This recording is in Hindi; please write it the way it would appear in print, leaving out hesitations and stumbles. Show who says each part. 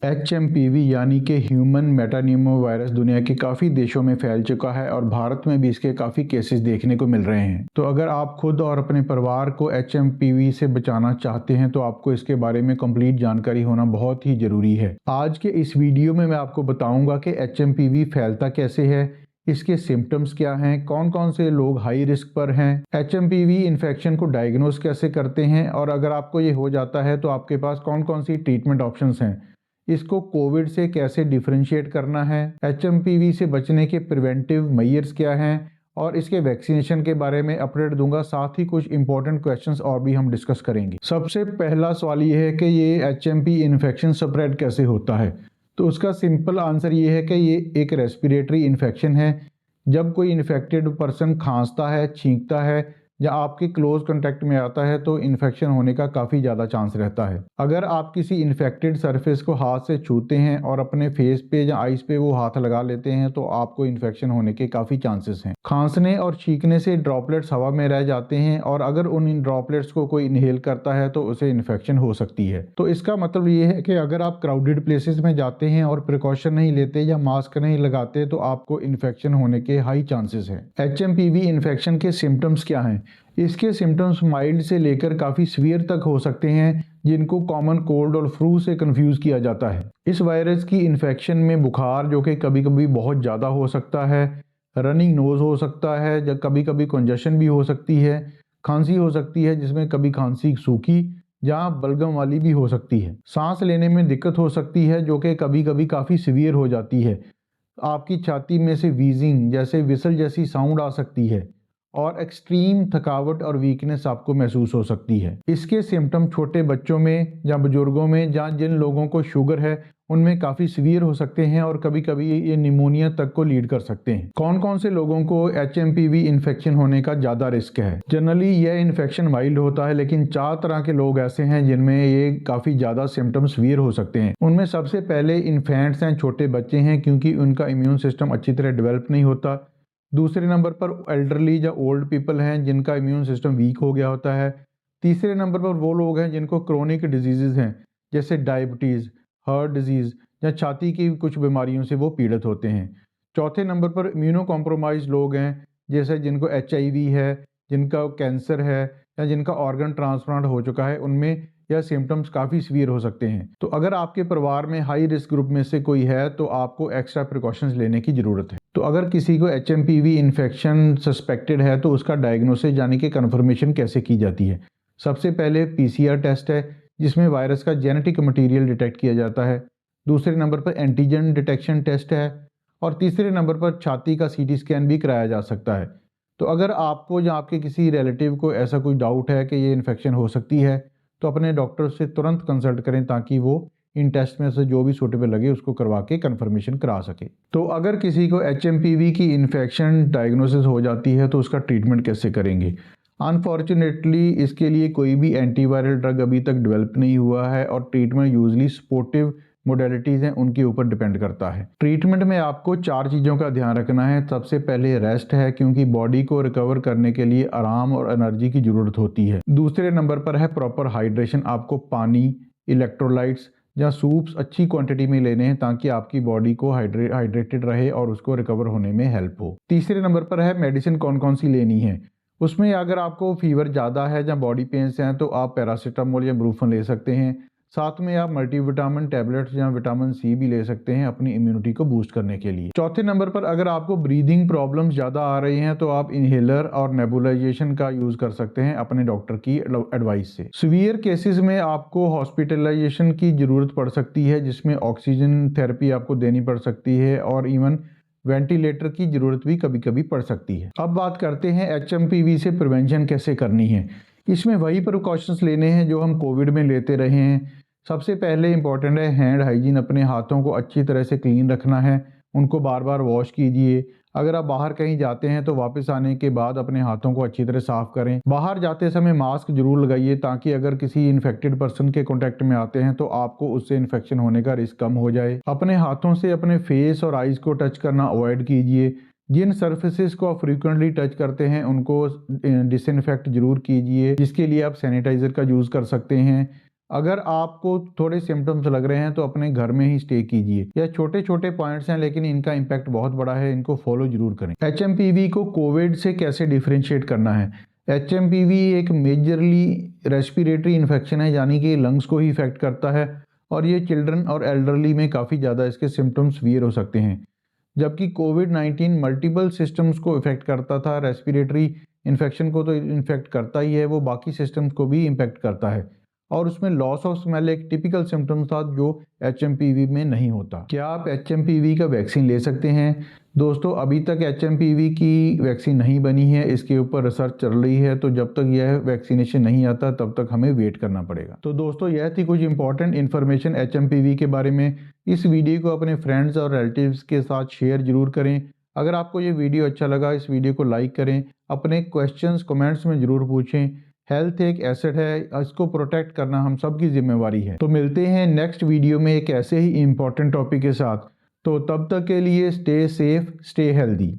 Speaker 1: HMPV यानी कि ह्यूमन मेटानिमो वायरस दुनिया के काफ़ी देशों में फैल चुका है और भारत में भी इसके काफ़ी केसेस देखने को मिल रहे हैं। तो अगर आप खुद और अपने परिवार को HMPV से बचाना चाहते हैं तो आपको इसके बारे में कंप्लीट जानकारी होना बहुत ही ज़रूरी है। आज के इस वीडियो में मैं आपको बताऊंगा कि HMPV फैलता कैसे है, इसके सिम्टम्स क्या हैं, कौन कौन से लोग हाई रिस्क पर हैं, HMPV इन्फेक्शन को डायग्नोस कैसे करते हैं और अगर आपको ये हो जाता है तो आपके पास कौन कौन सी ट्रीटमेंट ऑप्शंस हैं, इसको कोविड से कैसे डिफरेंशिएट करना है, HMPV से बचने के प्रिवेंटिव मेजर्स क्या हैं और इसके वैक्सीनेशन के बारे में अपडेट दूंगा। साथ ही कुछ इंपॉर्टेंट क्वेश्चंस और भी हम डिस्कस करेंगे। सबसे पहला सवाल ये है कि ये HMP इन्फेक्शन स्प्रेड कैसे होता है। तो उसका सिंपल आंसर ये है कि ये एक रेस्पिरेटरी इन्फेक्शन है। जब कोई इन्फेक्टेड पर्सन खांसता है, छींकता है या आपके क्लोज कांटेक्ट में आता है तो इन्फेक्शन होने का काफ़ी ज़्यादा चांस रहता है। अगर आप किसी इन्फेक्टेड सरफेस को हाथ से छूते हैं और अपने फेस पे या आइस पे वो हाथ लगा लेते हैं तो आपको इन्फेक्शन होने के काफ़ी चांसेस हैं। खांसने और छींकने से ड्रॉपलेट्स हवा में रह जाते हैं और अगर उन ड्रॉपलेट्स को कोई इनहेल करता है तो उसे इन्फेक्शन हो सकती है। तो इसका मतलब ये है कि अगर आप क्राउडेड प्लेसेस में जाते हैं और प्रिकॉशन नहीं लेते या मास्क नहीं लगाते तो आपको इन्फेक्शन होने के हाई चांसेस हैं। HMPV इन्फेक्शन के सिम्टम्स क्या हैं? इसके सिम्टम्स माइल्ड से लेकर काफ़ी सीवियर तक हो सकते हैं, जिनको कॉमन कोल्ड और फ्लू से कंफ्यूज किया जाता है। इस वायरस की इन्फेक्शन में बुखार जो कि कभी कभी बहुत ज़्यादा हो सकता है, रनिंग नोज हो सकता है, जब कभी कभी कंजेशन भी हो सकती है, खांसी हो सकती है जिसमें कभी खांसी सूखी या बलगम वाली भी हो सकती है, सांस लेने में दिक्कत हो सकती है जो कि कभी कभी काफ़ी सीवियर हो जाती है, आपकी छाती में से वीजिंग जैसे विसल जैसी साउंड आ सकती है और एक्सट्रीम थकावट और वीकनेस आपको महसूस हो सकती है। इसके सिम्टम छोटे बच्चों में या बुजुर्गों में या जिन लोगों को शुगर है उनमें काफ़ी सीवियर हो सकते हैं और कभी कभी ये निमोनिया तक को लीड कर सकते हैं। कौन कौन से लोगों को HMPV इन्फेक्शन होने का ज़्यादा रिस्क है? जनरली यह इन्फेक्शन माइल्ड होता है लेकिन 4 तरह के लोग ऐसे हैं जिनमें ये काफ़ी ज़्यादा सिम्टम सीवियर हो सकते हैं। उनमें सबसे पहले इन्फेंट्स हैं, छोटे बच्चे हैं, क्योंकि उनका इम्यून सिस्टम अच्छी तरह डेवलप नहीं होता। दूसरे नंबर पर एल्डरली या ओल्ड पीपल हैं जिनका इम्यून सिस्टम वीक हो गया होता है। तीसरे नंबर पर वो लोग हैं जिनको क्रोनिक डिजीज़ हैं जैसे डायबिटीज़, हार्ट डिजीज़ या छाती की कुछ बीमारियों से वो पीड़ित होते हैं। चौथे नंबर पर इम्यूनो कॉम्प्रोमाइज लोग हैं जैसे जिनको HIV है, जिनका कैंसर है या जिनका ऑर्गन ट्रांसप्लांट हो चुका है, उनमें यह सिम्टम्स काफ़ी सीवियर हो सकते हैं। तो अगर आपके परिवार में हाई रिस्क ग्रुप में से कोई है तो आपको एक्स्ट्रा प्रिकॉशंस लेने की ज़रूरत है। तो अगर किसी को HMPV इन्फेक्शन सस्पेक्टेड है तो उसका डायग्नोसिस यानी कि कन्फर्मेशन कैसे की जाती है? सबसे पहले PCR टेस्ट है जिसमें वायरस का जेनेटिक मटेरियल डिटेक्ट किया जाता है। दूसरे नंबर पर एंटीजन डिटेक्शन टेस्ट है और तीसरे नंबर पर छाती का CT स्कैन भी कराया जा सकता है। तो अगर आपको या आपके किसी रिलेटिव को ऐसा कोई डाउट है कि ये इन्फेक्शन हो सकती है तो अपने डॉक्टर से तुरंत कंसल्ट करें ताकि वो इन टेस्ट में से जो भी सूटेबल लगे उसको करवा के कंफर्मेशन करा सके। तो अगर किसी को HMPV की इन्फेक्शन डायग्नोसिस हो जाती है तो उसका ट्रीटमेंट कैसे करेंगे? अनफॉर्चुनेटली इसके लिए कोई भी एंटीवायरल ड्रग अभी तक डेवलप नहीं हुआ है और ट्रीटमेंट यूजली सपोर्टिव मोडेलिटीज़ हैं उनके ऊपर डिपेंड करता है। ट्रीटमेंट में आपको 4 चीज़ों का ध्यान रखना है। सबसे पहले रेस्ट है, क्योंकि बॉडी को रिकवर करने के लिए आराम और एनर्जी की ज़रूरत होती है। दूसरे नंबर पर है प्रॉपर हाइड्रेशन, आपको पानी, इलेक्ट्रोलाइट्स या सूप्स अच्छी क्वांटिटी में लेने हैं ताकि आपकी बॉडी को हाइड्रेटेड रहे और उसको रिकवर होने में हेल्प हो। तीसरे नंबर पर है मेडिसिन कौन कौन सी लेनी है। उसमें अगर आपको फीवर ज़्यादा है या बॉडी पेन्स हैं तो आप पैरासीटामोल या ब्रूफन ले सकते हैं। साथ में आप मल्टीविटामिन टैबलेट्स या विटामिन C भी ले सकते हैं अपनी इम्यूनिटी को बूस्ट करने के लिए। चौथे नंबर पर अगर आपको ब्रीदिंग प्रॉब्लम्स ज़्यादा आ रही हैं तो आप इनहेलर और नेबुलाइजेशन का यूज़ कर सकते हैं अपने डॉक्टर की एडवाइस से। सीवियर केसेस में आपको हॉस्पिटलाइजेशन की ज़रूरत पड़ सकती है जिसमें ऑक्सीजन थेरेपी आपको देनी पड़ सकती है और इवन वेंटिलेटर की ज़रूरत भी कभी कभी पड़ सकती है। अब बात करते हैं HMPV से प्रिवेंशन कैसे करनी है। इसमें वही प्रिकॉशंस लेने हैं जो हम कोविड में लेते रहे हैं। सबसे पहले इंपॉर्टेंट है हैंड हाइजीन, अपने हाथों को अच्छी तरह से क्लीन रखना है, उनको बार बार वॉश कीजिए। अगर आप बाहर कहीं जाते हैं तो वापस आने के बाद अपने हाथों को अच्छी तरह साफ करें। बाहर जाते समय मास्क जरूर लगाइए ताकि अगर किसी इन्फेक्टेड पर्सन के कांटेक्ट में आते हैं तो आपको उससे इन्फेक्शन होने का रिस्क कम हो जाए। अपने हाथों से अपने फेस और आइज को टच करना अवॉइड कीजिए। जिन सर्फेसिस को आप फ्रीक्वेंटली टच करते हैं उनको डिसइंफेक्ट जरूर कीजिए, जिसके लिए आप सैनिटाइजर का यूज़ कर सकते हैं। अगर आपको थोड़े सिम्टम्स लग रहे हैं तो अपने घर में ही स्टे कीजिए। यह छोटे छोटे पॉइंट्स हैं लेकिन इनका इम्पैक्ट बहुत बड़ा है, इनको फॉलो जरूर करें। HMPV को कोविड से कैसे डिफ्रेंशिएट करना है? HMPV एक मेजरली रेस्पिरेटरी इन्फेक्शन है, यानी कि लंग्स को ही इफेक्ट करता है और ये चिल्ड्रन और एल्डरली में काफ़ी ज़्यादा इसके सिम्टम्स वियर हो सकते हैं। जबकि कोविड-19 मल्टीपल सिस्टम्स को इफेक्ट करता था, रेस्पिरेटरी इन्फेक्शन को तो इन्फेक्ट करता ही है, वो बाकी सिस्टम्स को भी इम्पेक्ट करता है और उसमें लॉस ऑफ स्मेल एक टिपिकल सिम्टम था जो HMPV में नहीं होता। क्या आप HMPV का वैक्सीन ले सकते हैं? दोस्तों, अभी तक HMPV की वैक्सीन नहीं बनी है, इसके ऊपर रिसर्च चल रही है, तो जब तक यह वैक्सीनेशन नहीं आता तब तक हमें वेट करना पड़ेगा। तो दोस्तों, यह थी कुछ इंपॉर्टेंट इन्फॉर्मेशन HMPV के बारे में। इस वीडियो को अपने फ्रेंड्स और रिलेटिव्स के साथ शेयर जरूर करें। अगर आपको ये वीडियो अच्छा लगा, इस वीडियो को लाइक करें। अपने क्वेश्चंस कमेंट्स में ज़रूर पूछें। हेल्थ एक एसेट है, इसको प्रोटेक्ट करना हम सब की जिम्मेवारी है। तो मिलते हैं नेक्स्ट वीडियो में एक ऐसे ही इम्पोर्टेंट टॉपिक के साथ। तो तब तक के लिए स्टे सेफ, स्टे हेल्दी।